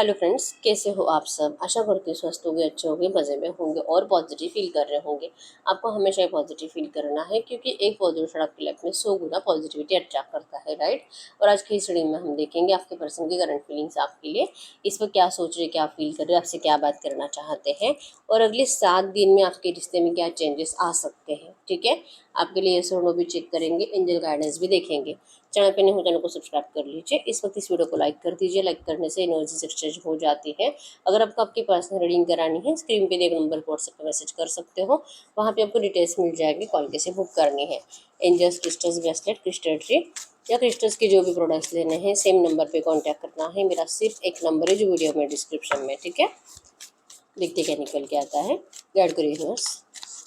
Hello friends, कैसे हो आप सब। आशा करती हूँ स्वस्थ होंगे, अच्छे होंगे, मज़े में होंगे और पॉजिटिव फील कर रहे होंगे। आपको हमेशा ही पॉजिटिव फील करना है क्योंकि एक पॉजिटिव आपकी लाइफ में 100 गुना पॉजिटिविटी अट्रैक्ट करता है, राइट। और आज की इस रीडिंग में हम देखेंगे आपके पर्सन की करंट फीलिंग्स आपके लिए, इस वक्त क्या सोच रहे, क्या फील कर रहे, आपसे क्या बात करना चाहते हैं और अगले 7 दिन में आपके रिश्ते में क्या चेंजेस आ सकते हैं। ठीक है, आपके लिए ये नो भी चेक करेंगे, एंजल गाइडेंस भी देखेंगे। चैनल पे नहीं हो चैनल को सब्सक्राइब कर लीजिए। इस वक्त इस वीडियो को लाइक कर दीजिए। लाइक करने से एनर्जीज एक्सचेंज हो जाती है। अगर आपको आपकी पर्सनल रीडिंग करानी है, स्क्रीन पे दिए नंबर पर व्हाट्सएप पर मैसेज कर सकते हो। वहाँ पे आपको डिटेल्स मिल जाएगी, कॉल कैसे बुक करनी है। Angels, crystals, bracelet, crystal tree या क्रिस्टल्स के जो भी प्रोडक्ट्स लेने हैं सेम नंबर पर कॉन्टैक्ट करना है। मेरा सिर्फ एक नंबर है जो वीडियो में डिस्क्रिप्शन में, ठीक है। देखते क्या निकल के आता है। गाइड करिए यूनिवर्स।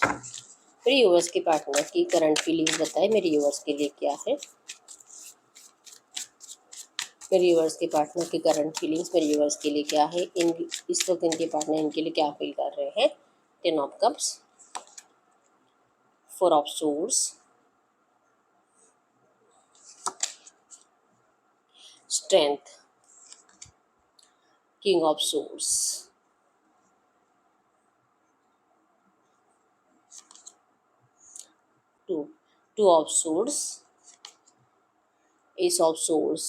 मेरे यूनिवर्स के पार्टनर की करंट फीलिंग्स बताए मेरे यूनिवर्स के लिए क्या है। मेरे व्यूअर्स के पार्टनर की करंट फीलिंग्स मेरे व्यूअर्स के लिए क्या है। इन इस वक्त इनके पार्टनर इनके लिए क्या फील कर रहे हैं। 10 of cups, 4 of swords, strength, king of swords, 2 of swords, ace of swords,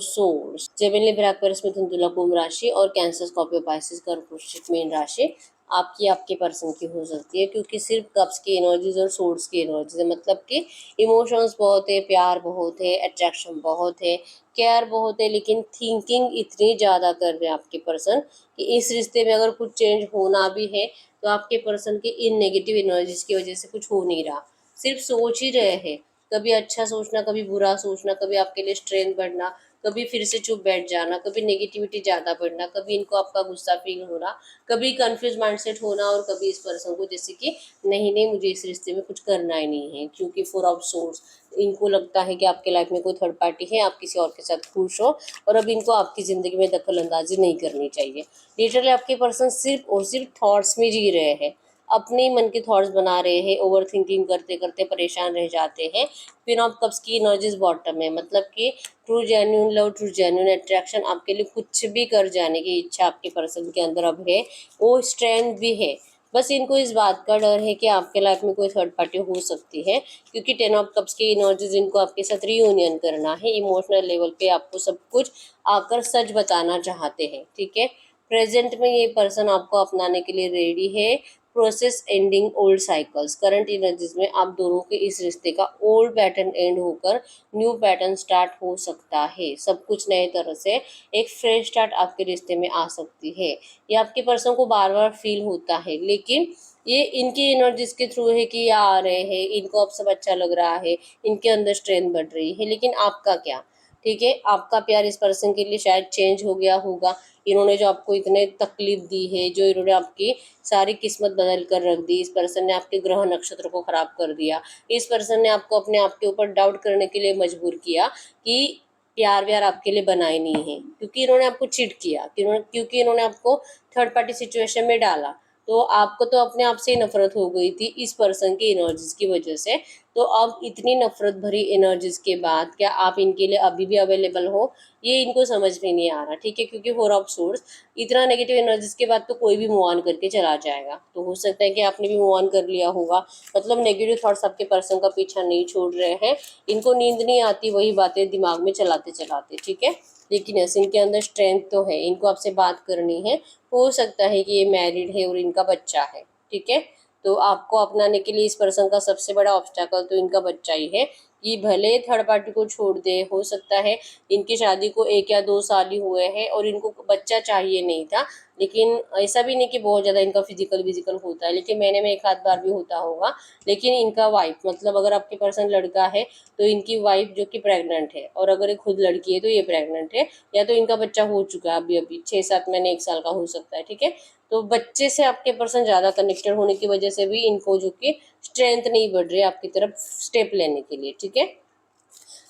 swords. Gemini ब्रैक्वर्स में तुला कुंभ राशि और कैंसर, स्कॉर्पियो, पाइसेस, कर्क, वृश्चिक, मीन राशि आपके पर्सन की हो सकती है क्योंकि सिर्फ कप्स की एनर्जीज और सोर्ड्स की एनर्जीज है। मतलब कि इमोशंस बहुत है, प्यार बहुत है, अट्रैक्शन बहुत है, केयर बहुत है, लेकिन थिंकिंग इतनी ज़्यादा कर रहे हैं आपके पर्सन कि इस रिश्ते में अगर कुछ चेंज होना भी है तो आपके पर्सन के इन नेगेटिव एनर्जीज की वजह से कुछ हो नहीं रहा। सिर्फ सोच ही रहे हैं, कभी अच्छा सोचना, कभी बुरा सोचना, कभी आपके लिए स्ट्रेंथ बढ़ना, कभी फिर से चुप बैठ जाना, कभी नेगेटिविटी ज़्यादा बढ़ना, कभी इनको आपका गुस्सा फील होना, कभी कंफ्यूज माइंडसेट होना और कभी इस पर्सन को जैसे कि नहीं मुझे इस रिश्ते में कुछ करना ही नहीं है क्योंकि 4 ऑफ सोर्स इनको लगता है कि आपके लाइफ में कोई थर्ड पार्टी है, आप किसी और के साथ खुश हो और अब इनको आपकी ज़िंदगी में दखल अंदाजी नहीं करनी चाहिए। लिटरली आपके पर्सन सिर्फ और सिर्फ थॉट्स में जी रहे हैं, अपने मन के थॉट्स बना रहे हैं, ओवर थिंकिंग करते करते परेशान रह जाते हैं। क्वीन ऑफ कप्स की एनर्जीज बॉटम है, मतलब कि true genuine love, true genuine attraction, आपके लिए कुछ भी कर जाने की इच्छा आपके पर्सन के अंदर अब है, वो स्ट्रेंथ भी है। बस इनको इस बात का डर है कि आपके लाइफ में कोई थर्ड पार्टी हो सकती है क्योंकि 10 ऑफ कप्स की एनर्जीज इनको आपके साथ रीयूनियन करना है। इमोशनल लेवल पे आपको सब कुछ आकर सच बताना चाहते हैं, ठीक है। प्रेजेंट में ये पर्सन आपको अपनाने के लिए रेडी है। Process ending old cycles, current energies में आप दोनों के इस रिश्ते का ओल्ड पैटर्न एंड होकर न्यू पैटर्न स्टार्ट हो सकता है। सब कुछ नए तरह से एक फ्रेश स्टार्ट आपके रिश्ते में आ सकती है। ये आपके पर्सन को बार बार फील होता है, लेकिन ये इनकी एनर्जीज के थ्रू है कि ये आ रहे हैं, इनको अब सब अच्छा लग रहा है, इनके अंदर स्ट्रेंथ बढ़ रही है। लेकिन आपका क्या, ठीक है, आपका प्यार इस पर्सन के लिए शायद चेंज हो गया होगा। इन्होंने जो आपको इतने तकलीफ दी है, जो इन्होंने आपकी सारी किस्मत बदल कर रख दी, इस पर्सन ने आपके ग्रह नक्षत्र को खराब कर दिया, इस पर्सन ने आपको अपने आप के ऊपर डाउट करने के लिए मजबूर किया कि प्यार व्यार आपके लिए बना ही नहीं है क्योंकि इन्होंने आपको चिट किया, क्योंकि इन्होंने आपको थर्ड पार्टी सिचुएशन में डाला। तो आपको तो अपने आप से ही नफरत हो गई थी इस पर्सन की एनर्जीज की वजह से। तो अब इतनी नफरत भरी एनर्जीज के बाद क्या आप इनके लिए अभी भी अवेलेबल हो, ये इनको समझ में नहीं आ रहा, ठीक है। क्योंकि 4 ऑफ सोर्स, इतना नेगेटिव एनर्जीज के बाद तो कोई भी मूव ऑन करके चला जाएगा। तो हो सकता है कि आपने भी मूव ऑन कर लिया होगा, मतलब नेगेटिव थॉट्स आपके पर्सन का पीछा नहीं छोड़ रहे हैं। इनको नींद नहीं आती वही बातें दिमाग में चलाते चलाते, ठीक है। लेकिन ऐसे इनके अंदर स्ट्रेंथ तो है, इनको आपसे बात करनी है। हो सकता है कि ये मैरिड है और इनका बच्चा है, ठीक है। तो आपको अपनाने के लिए इस पर्सन का सबसे बड़ा ऑब्स्टेकल तो इनका बच्चा ही है कि भले थर्ड पार्टी को छोड़ दे। हो सकता है इनकी शादी को 1 या 2 साल ही हुए हैं और इनको बच्चा चाहिए नहीं था, लेकिन ऐसा भी नहीं कि बहुत ज़्यादा इनका फिजिकल होता है, लेकिन महीने में 1 आध बार भी होता होगा। लेकिन इनका वाइफ, मतलब अगर आपके पर्सन लड़का है तो इनकी वाइफ जो कि प्रेग्नेंट है, और अगर ये खुद लड़की है तो ये प्रेग्नेंट है, या तो इनका बच्चा हो चुका है अभी अभी 6-7 महीने 1 साल का हो सकता है, ठीक है। तो बच्चे से आपके पर्सन ज़्यादा कनेक्टेड होने की वजह से भी इनको जो कि स्ट्रेंथ नहीं बढ़ रही आपकी तरफ स्टेप लेने के लिए, ठीक है।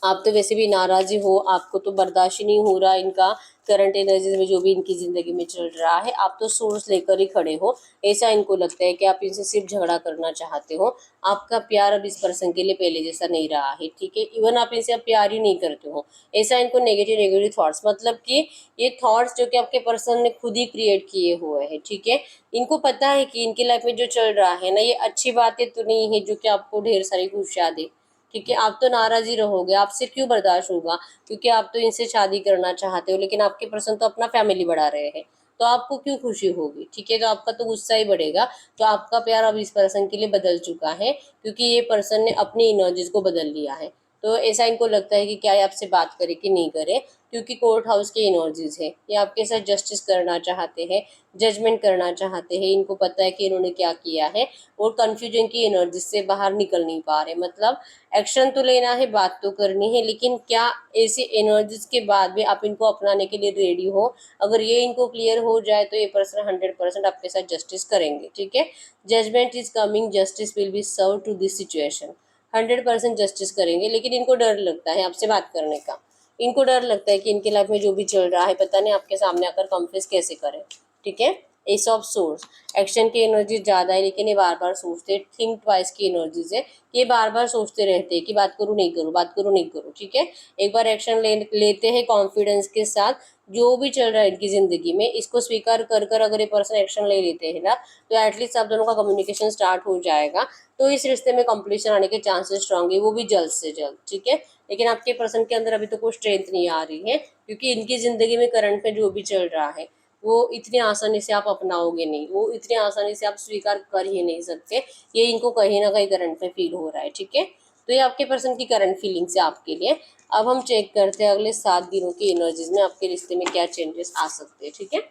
आप तो वैसे भी नाराज ही हो, आपको तो बर्दाश्त ही नहीं हो रहा इनका करंट एनर्जीज में जो भी इनकी ज़िंदगी में चल रहा है, आप तो सोर्स लेकर ही खड़े हो। ऐसा इनको लगता है कि आप इनसे सिर्फ झगड़ा करना चाहते हो। आपका प्यार अब इस पर्सन के लिए पहले जैसा नहीं रहा है, ठीक है। इवन आप इनसे अब प्यार ही नहीं करते हो। ऐसा इनको नेगेटिव नेगेटिव थॉट्स, मतलब कि ये थॉट्स जो कि आपके पर्सन ने खुद ही क्रिएट किए हुए हैं, ठीक है। इनको पता है कि इनकी लाइफ में जो चल रहा है ना, ये अच्छी बातें तो नहीं है जो कि आपको ढेर सारी खुशियाँ दे, ठीक है। आप तो नाराज ही रहोगे, आपसे क्यों बर्दाश्त होगा, क्योंकि आप तो इनसे शादी करना चाहते हो, लेकिन आपके पर्सन तो अपना फैमिली बढ़ा रहे हैं, तो आपको क्यों खुशी होगी, ठीक है। तो आपका तो गुस्सा ही बढ़ेगा। तो आपका प्यार अब इस पर्सन के लिए बदल चुका है, क्योंकि ये पर्सन ने अपनी एनर्जीज को बदल लिया है। तो ऐसा इनको लगता है कि क्या ये आपसे बात करे कि नहीं करे, क्योंकि कोर्ट हाउस की एनर्जीज है। ये आपके साथ जस्टिस करना चाहते हैं, जजमेंट करना चाहते हैं। इनको पता है कि इन्होंने क्या किया है, और कन्फ्यूजन की एनर्जी से बाहर निकल नहीं पा रहे। मतलब एक्शन तो लेना है, बात तो करनी है, लेकिन क्या ऐसी एनर्जीज के बाद भी आप इनको अपनाने के लिए रेडी हो? अगर ये इनको क्लियर हो जाए तो ये पर्सन 100% आपके साथ जस्टिस करेंगे, ठीक है। Judgement is coming, justice will be serve to this situation. 100% justice करेंगे, लेकिन इनको डर लगता है आपसे बात करने का। इनको डर लगता है कि इनकी लाइफ में जो भी चल रहा है, पता नहीं आपके सामने आकर कन्फेस कैसे करें, ठीक है। एस ऑफ सोर्स, एक्शन की एनर्जी ज़्यादा है, लेकिन ये बार बार सोचते, थिंक ट्वाइस की एनर्जीज है। ये बार बार सोचते रहते हैं कि बात करूँ नहीं करूँ, बात करूँ नहीं करूँ, ठीक है। एक बार एक्शन लेते हैं कॉन्फिडेंस के साथ। जो भी चल रहा है इनकी ज़िंदगी में, इसको स्वीकार कर कर अगर ये पर्सन एक्शन ले लेते हैं ना, तो एटलीस्ट आप दोनों का कम्युनिकेशन स्टार्ट हो जाएगा। तो इस रिश्ते में कंप्लीशन आने के चांसेस स्ट्रांग है, वो भी जल्द से जल्द, ठीक है। लेकिन आपके पर्सन के अंदर अभी तो कोई स्ट्रेंथ नहीं आ रही है, क्योंकि इनकी ज़िंदगी में करंट में जो भी चल रहा है, वो इतनी आसानी से आप अपनाओगे नहीं, वो इतनी आसानी से आप स्वीकार कर ही नहीं सकते। ये इनको कहीं ना कहीं करंट में फील हो रहा है, ठीक है। तो ये आपके पर्सन की करंट फीलिंग्स है आपके लिए। अब हम चेक करते हैं अगले 7 दिनों की एनर्जीज में आपके रिश्ते में क्या चेंजेस आ सकते हैं, ठीक है।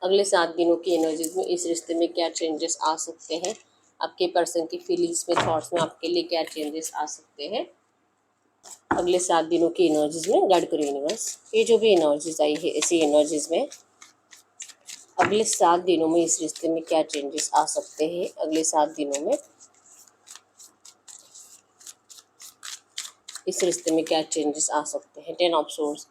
अगले 7 दिनों की एनर्जीज में इस रिश्ते में क्या चेंजेस आ सकते हैं, आपके पर्सन की फीलिंग्स में, थॉट्स में आपके लिए क्या चेंजेस आ सकते हैं अगले 7 दिनों की एनर्जीज में। गाइड करो यूनिवर्स, ये जो भी एनर्जीज आई है ऐसी एनर्जीज में अगले 7 दिनों में इस रिश्ते में क्या चेंजेस आ सकते हैं। अगले 7 दिनों में इस रिश्ते में क्या चेंजेस आ सकते हैं। 10 ऑफ सोर्स,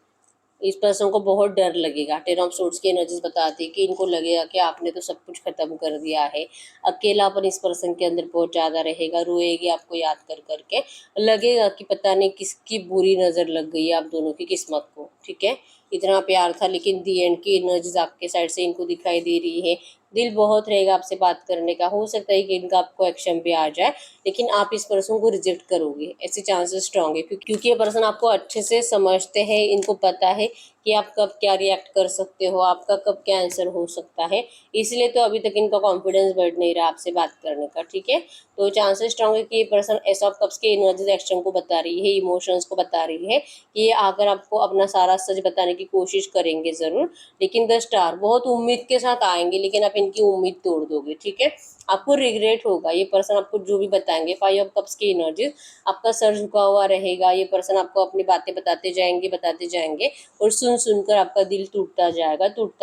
इस पर्सन को बहुत डर लगेगा। 10 ऑफ सोर्स की एनर्जीज बताती है कि इनको लगेगा कि आपने तो सब कुछ खत्म कर दिया है। अकेलापन इस पर्सन के अंदर बहुत ज़्यादा रहेगा, रोएगी आपको याद कर करके। लगेगा कि पता नहीं किसकी बुरी नज़र लग गई है आप दोनों की किस्मत को, ठीक है। इतना प्यार था, लेकिन दी एंड की एनर्जीज आपके साइड से इनको दिखाई दे रही है। दिल बहुत रहेगा आपसे बात करने का, हो सकता है कि इनका आपको एक्शन भी आ जाए, लेकिन आप इस पर्सन को रिजेक्ट करोगे, ऐसे चांसेस स्ट्रांग है। क्योंकि ये पर्सन आपको अच्छे से समझते हैं, इनको पता है कि आप कब क्या रिएक्ट कर सकते हो, आपका कब क्या आंसर हो सकता है। इसलिए तो अभी तक इनका कॉन्फिडेंस बढ़ नहीं रहा आपसे बात करने का, ठीक है। तो चांसेस स्ट्रांग है कि ये पर्सन एस ऑफ कप्स के एनर्जीज एक्शन को बता रही है, इमोशंस को बता रही है कि ये आकर आपको अपना सारा सच बताने की कोशिश करेंगे ज़रूर। लेकिन द स्टार, बहुत उम्मीद के साथ आएंगे, लेकिन आप इनकी उम्मीद तोड़ दोगे, ठीक है। आपको रिग्रेट होगा। ये पर्सन आपको जो भी बताएंगे, 5 ऑफ कप्स की एनर्जीज, आपका सर झुका हुआ रहेगा। ये पर्सन आपको अपनी बातें बताते जाएंगे, और सुनकर आपका दिल टूटता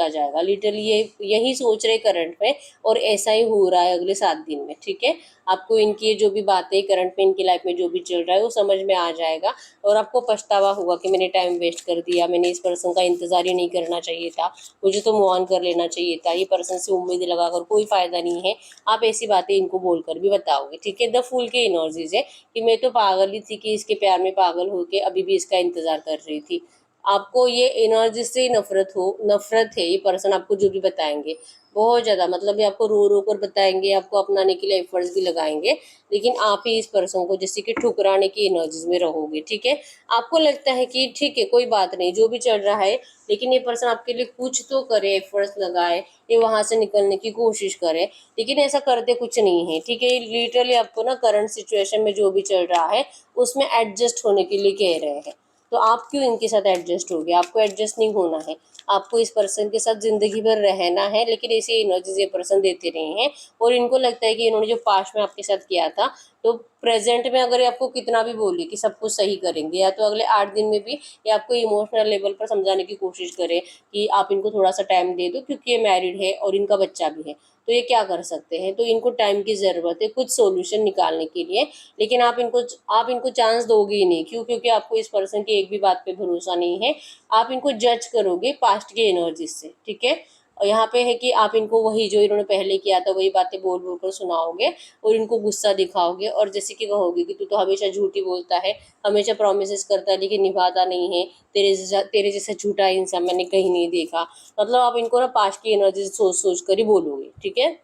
जाएगा। लिटरली ये यही सोच रहे करंट में, और ऐसा ही हो रहा है अगले 7 दिन में, ठीक है। आपको इनकी जो भी बातें करंट में, इनकी लाइफ में जो भी चल रहा है, वो समझ में आ जाएगा, और आपको पछतावा होगा कि मैंने टाइम वेस्ट कर दिया, मैंने इस पर्सन का इंतजार ही नहीं करना चाहिए था, मुझे तो मूव ऑन कर लेना चाहिए था, ये पर्सन से उम्मीद लगाकर कोई फायदा नहीं है। आप ऐसी बातें इनको बोलकर भी बताओगे, ठीक है। द फूल की एनर्जीज है कि मैं तो पागल ही थी कि इसके प्यार में पागल होके अभी भी इसका इंतजार कर रही थी। आपको ये एनर्जी से नफरत है। ये पर्सन आपको जो भी बताएंगे बहुत ज़्यादा, मतलब ये आपको रो रो कर बताएंगे, आपको अपनाने के लिए एफर्ट्स भी लगाएंगे, लेकिन आप ही इस पर्सन को जैसे कि ठुकराने की एनर्जीज में रहोगे, ठीक है। आपको लगता है कि ठीक है, कोई बात नहीं, जो भी चल रहा है, लेकिन ये पर्सन आपके लिए कुछ तो करे, एफर्ट्स लगाए, ये वहाँ से निकलने की कोशिश करे, लेकिन ऐसा करते कुछ नहीं है, ठीक है। लिटरली आपको ना करंट सिचुएशन में जो भी चल रहा है उसमें एडजस्ट होने के लिए कह रहे हैं। तो आप क्यों इनके साथ एडजस्ट हो गए? आपको एडजस्ट नहीं होना है, आपको इस पर्सन के साथ जिंदगी भर रहना है, लेकिन ऐसी एनर्जीज ये पर्सन देते रहे हैं। और इनको लगता है कि इन्होंने जो पास्ट में आपके साथ किया था, तो प्रेजेंट में अगर ये आपको कितना भी बोले कि सब कुछ सही करेंगे, या तो अगले 8 दिन में भी ये आपको इमोशनल लेवल पर समझाने की कोशिश करे कि आप इनको थोड़ा सा टाइम दे दो, क्योंकि ये मैरिड है और इनका बच्चा भी है। तो ये क्या कर सकते हैं, तो इनको टाइम की ज़रूरत है कुछ सॉल्यूशन निकालने के लिए, लेकिन आप इनको चांस दोगे ही नहीं। क्यों? क्योंकि आपको इस पर्सन की एक भी बात पे भरोसा नहीं है। आप इनको जज करोगे पास्ट की एनर्जी से, ठीक है। और यहाँ पे है कि आप इनको वही जो इन्होंने पहले किया था वही बातें बोल बोल कर सुनाओगे और इनको गुस्सा दिखाओगे, और जैसे कि कहोगे कि तू तो हमेशा झूठी बोलता है, हमेशा प्रॉमिसेस करता है लेकिन निभाता नहीं है, तेरे जैसा झूठा इंसान मैंने कहीं नहीं देखा। मतलब आप इनको ना पास्ट की एनर्जी सोच सोच कर ही बोलोगे, ठीक है।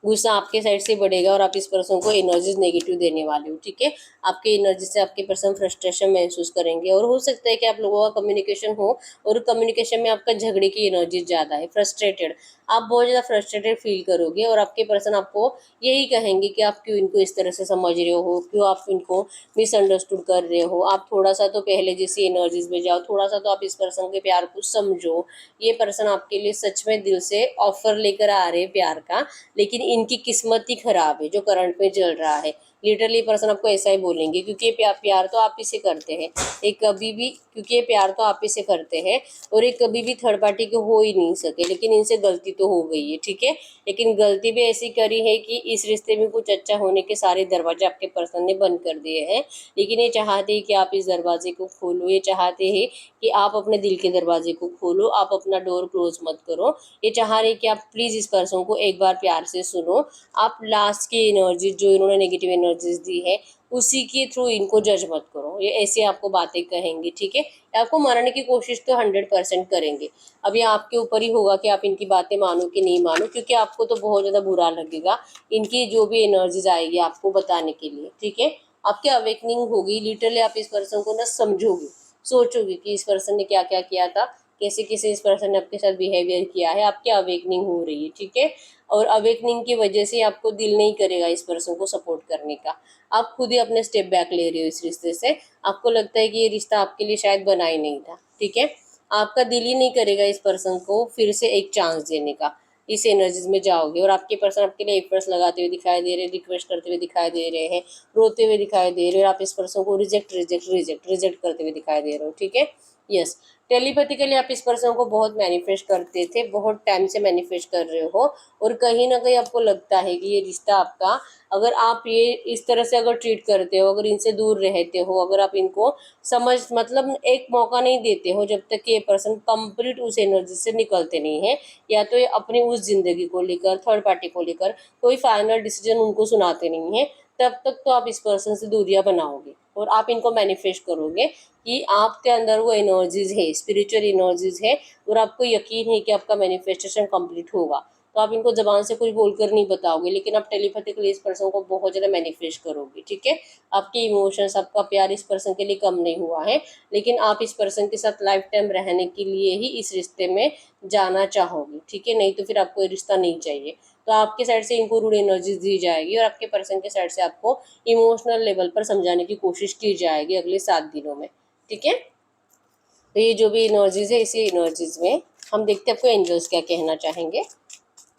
गुस्सा आपके साइड से बढ़ेगा और आप इस पर्सन को एनर्जीज नेगेटिव देने वाले हो, ठीक है। आपके एनर्जी से आपके पर्सन फ्रस्ट्रेशन महसूस करेंगे, और हो सकता है कि आप लोगों का कम्युनिकेशन हो और कम्युनिकेशन में आपका झगड़े की एनर्जी ज़्यादा है, फ्रस्ट्रेटेड, आप बहुत ज़्यादा फ्रस्ट्रेटेड फील करोगे, और आपके पर्सन आपको यही कहेंगे कि आप क्यों इनको इस तरह से समझ रहे हो, क्यों आप इनको मिसअंडरस्टूड कर रहे हो। आप थोड़ा सा तो पहले जैसी एनर्जीज में जाओ, थोड़ा सा तो आप इस पर्सन के प्यार को समझो। ये पर्सन आपके लिए सच में दिल से ऑफर लेकर आ रहे हैं प्यार का, लेकिन इनकी किस्मत ही खराब है जो करंट में चल रहा है। लिटरली पर्सन आपको ऐसा ही बोलेंगे, क्योंकि ये प्यार तो आप ही से करते हैं, एक कभी भी, क्योंकि ये प्यार तो आप ही से करते हैं, और एक कभी भी थर्ड पार्टी के हो ही नहीं सके, लेकिन इनसे गलती तो हो गई है, ठीक है। लेकिन गलती भी ऐसी करी है कि इस रिश्ते में कुछ अच्छा होने के सारे दरवाजे आपके पर्सन ने बंद कर दिए हैं, लेकिन ये चाहते हैं कि आप इस दरवाजे को खोलो, ये चाहते हैं कि आप अपने दिल के दरवाजे को खोलो, आप अपना डोर क्लोज मत करो। ये चाह रहे कि आप प्लीज़ इस पर्सन को एक बार प्यार से सुनो। आप लास्ट की एनर्जी जो इन्होंने नेगेटिव एनर्जीज दी है उसी के थ्रू इनको जज मत करो। ये ऐसे आपको बातें कहेंगे, ठीक है। आपको मारने की कोशिश तो 100% करेंगे। अब ये आपके ऊपर ही होगा कि आप इनकी बातें मानो कि नहीं मानो, क्योंकि आपको तो बहुत ज़्यादा बुरा लगेगा इनकी जो भी एनर्जीज आएगी आपको बताने के लिए, ठीक है। आपकी अवेकनिंग होगी, लिटरली आप इस पर्सन को ना समझोगे, सोचोगे कि इस पर्सन ने क्या क्या किया था, कैसे कैसे इस पर्सन ने आपके साथ बिहेवियर किया है। आपकी अवेकनिंग हो रही है, ठीक है। और अवेकनिंग की वजह से आपको दिल नहीं करेगा इस पर्सन को सपोर्ट करने का। आप खुद ही अपने स्टेप बैक ले रहे हो इस रिश्ते से। आपको लगता है कि ये रिश्ता आपके लिए शायद बना ही नहीं था, ठीक है। आपका दिल ही नहीं करेगा इस पर्सन को फिर से एक चांस देने का। इस एनर्जीज में जाओगे और आपके पर्सन आपके लिए एफर्ट्स लगाते हुए दिखाई दे रहे हैं, रिक्वेस्ट करते हुए दिखाई दे रहे हैं, रोते हुए दिखाई दे रहे हैं, और आप इस पर्सन को रिजेक्ट रिजेक्ट रिजेक्ट रिजेक्ट करते हुए दिखाई दे रहे हो, ठीक है। यस, टेलीपैथिकली आप इस पर्सन को बहुत मैनिफेस्ट करते थे, बहुत टाइम से मैनिफेस्ट कर रहे हो, और कहीं ना कहीं आपको लगता है कि ये रिश्ता आपका, अगर आप ये इस तरह से अगर ट्रीट करते हो, अगर इनसे दूर रहते हो, अगर आप इनको समझ मतलब एक मौका नहीं देते हो जब तक कि ये पर्सन कंप्लीट उस एनर्जी से निकलते नहीं है, या तो ये अपनी उस जिंदगी को लेकर, थर्ड पार्टी को लेकर कोई फाइनल डिसीजन उनको सुनाते नहीं है, तब तक तो आप इस पर्सन से दूरियां बनाओगे और आप इनको मैनिफेस्ट करोगे कि आपके अंदर वो एनर्जीज है, स्पिरिचुअल एनर्जीज है, और आपको यकीन है कि आपका मैनिफेस्टेशन कंप्लीट होगा। तो आप इनको जबान से कुछ बोलकर नहीं बताओगे, लेकिन आप टेलीपैथिकली इस पर्सन को बहुत ज़्यादा मैनिफेस्ट करोगे, ठीक है। आपके इमोशंस, आपका प्यार इस पर्सन के लिए कम नहीं हुआ है, लेकिन आप इस पर्सन के साथ लाइफ टाइम रहने के लिए ही इस रिश्ते में जाना चाहोगे, ठीक है। नहीं तो फिर आपको ये रिश्ता नहीं चाहिए। तो आपके साइड से इनको रूड एनर्जीज दी जाएगी, और आपके पर्सन के साइड से आपको इमोशनल लेवल पर समझाने की कोशिश की जाएगी अगले 7 दिनों में, ठीक है। तो ये जो भी एनर्जीज है, इसी एनर्जीज में हम देखते हैं आपको एंजल्स क्या कहना चाहेंगे।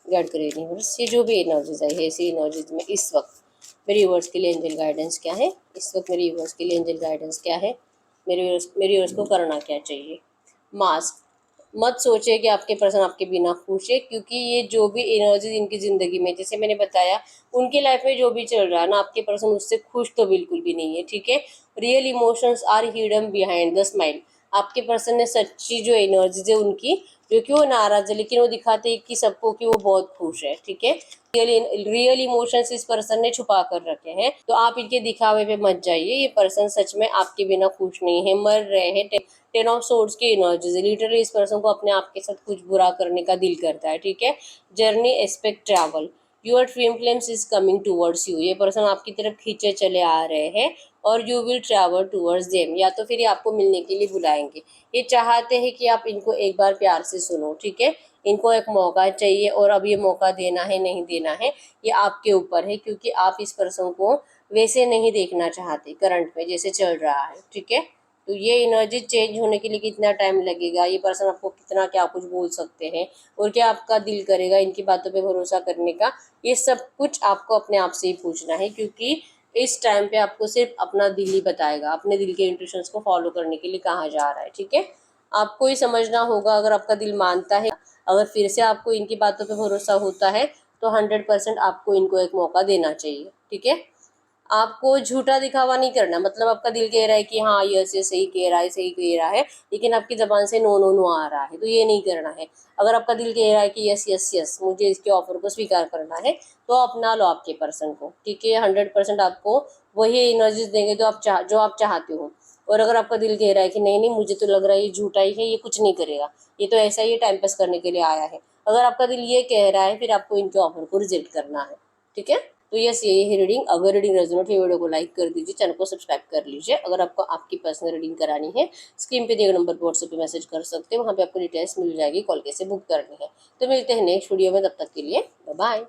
गाइड करें यूनिवर्स, ये जो भी एनर्जीज आई है इसी एनर्जीज में इस वक्त मेरे यूनिवर्स के लिए एंजल गाइडेंस क्या है, इस वक्त मेरे यूनिवर्स के लिए एंजल गाइडेंस क्या है, मेरे यूनिवर्स को करना क्या चाहिए। मास्क, मत सोचे कि आपके पर्सन आपके बिना खुश है, क्योंकि ये जो भी एनर्जीज इनकी ज़िंदगी में, जैसे मैंने बताया, उनकी लाइफ में जो भी चल रहा है ना, आपके पर्सन उससे खुश तो बिल्कुल भी नहीं है, ठीक है। Real emotions are hidden behind the smile. आपके पर्सन ने सच्ची जो एनर्जीज है उनकी, जो कि वो नाराज है लेकिन वो दिखाते हैं कि सबको कि वो बहुत खुश है, ठीक है। रियल इमोशंस इस पर्सन ने छुपा कर रखे हैं, तो आप इनके दिखावे पे मत जाइए। ये पर्सन सच में आपके बिना खुश नहीं है, मर रहे हैं। 10 ऑफ सोर्ड्स की एनर्जीज, लिटरली इस पर्सन को अपने आप के साथ कुछ बुरा करने का दिल करता है, ठीक है। Journey aspect travel, your twin flames is coming towards you. ये पर्सन आपकी तरफ खींचे चले आ रहे हैं, और you will travel towards them, या तो फिर ये आपको मिलने के लिए बुलाएंगे। ये चाहते हैं कि आप इनको एक बार प्यार से सुनो, ठीक है। इनको एक मौका चाहिए, और अब ये मौका देना है नहीं देना है ये आपके ऊपर है, क्योंकि आप इस पर्सन को वैसे नहीं देखना चाहते करंट में जैसे चल रहा है, ठीक है। तो ये एनर्जी चेंज होने के लिए कितना टाइम लगेगा, ये पर्सन आपको कितना क्या कुछ बोल सकते हैं, और क्या आपका दिल करेगा इनकी बातों पे भरोसा करने का, ये सब कुछ आपको अपने आप से ही पूछना है, क्योंकि इस टाइम पे आपको सिर्फ अपना दिल ही बताएगा, अपने दिल के इंट्यूशंस को फॉलो करने के लिए कहाँ जा रहा है, ठीक है। आपको ही समझना होगा, अगर आपका दिल मानता है, अगर फिर से आपको इनकी बातों पे भरोसा होता है, तो 100% आपको इनको एक मौका देना चाहिए, ठीक है। आपको झूठा दिखावा नहीं करना, मतलब आपका दिल कह रहा है कि हाँ ये सही कह रहा है, सही कह रहा है, लेकिन आपकी जबान से नो नो नो आ रहा है, तो ये नहीं करना है। अगर आपका दिल कह रहा है कि यस यस यस मुझे इसके ऑफर को स्वीकार करना है, तो अपना लो आपके पर्सन को, ठीक है। 100% आपको वही एनर्जीज देंगे जो आप चाहते हो। और अगर आपका दिल कह रहा है कि नहीं नहीं मुझे तो लग रहा है ये झूठा ही है, ये कुछ नहीं करेगा, ये तो ऐसा ही टाइम पास करने के लिए आया है, अगर आपका दिल ये कह रहा है, फिर आपको इनके ऑफर को रिजेक्ट करना है, ठीक है। तो यस यही है रीडिंग। अगर रीडिंग रेजोनेट है वीडियो को लाइक कर दीजिए, चैनल को सब्सक्राइब कर लीजिए। अगर आपको आपकी पर्सनल रीडिंग करानी है, स्क्रीन पे दिए गए नंबर पर व्हाट्सएप पे मैसेज कर सकते हैं, वहाँ पे आपको डिटेल्स मिल जाएगी, कॉल कैसे बुक करनी है। तो मिलते हैं नेक्स्ट वीडियो में, तब तक के लिए बाय बाय।